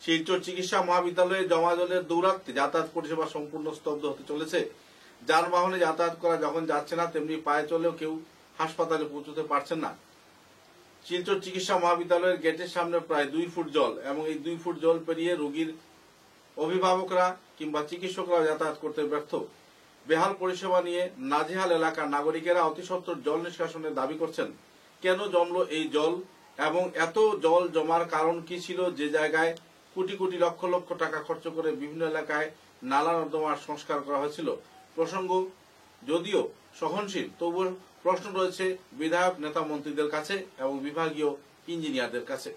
শিলচর চিকিৎসা মহাবিদ্যালয়ে জমা জলের দৌরাত্মে যাতায়াত পরিষেবা সম্পূর্ণ স্তব্ধ হতে চলেছে। যানবাহনে যাতায়াত করা যখন যাচ্ছে না, তেমনি পায়ে চলেও কেউ হাসপাতালে পৌঁছতে পারছেন না। শিলচর চিকিৎসা মহাবিদ্যালয়ের গেটের সামনে প্রায় 2 ফুট জল, এবং এই 2 ফুট জল পেরিয়ে রোগীর অভিভাবকরা কিংবা চিকিৎসকরা যাতায়াত করতে ব্যর্থ। বেহাল পরিষেবা নিয়ে নাজেহাল এলাকার নাগরিকেরা অতি সত্বর জল নিষ্কাশনের দাবি করছেন। কেন জমল এই জল এবং এত জল জমার কারণ কি ছিল? যে জায়গায় কোটি কোটি লক্ষ লক্ষ টাকা খরচ করে বিভিন্ন এলাকায় নালা নর্দমার সংস্কার করা হয়েছিল। প্রসঙ্গ যদিও সহনশীল, তবুও প্রশ্ন রয়েছে বিধায়ক, নেতা, মন্ত্রীদের কাছে এবং বিভাগীয় ইঞ্জিনিয়ারদের কাছে।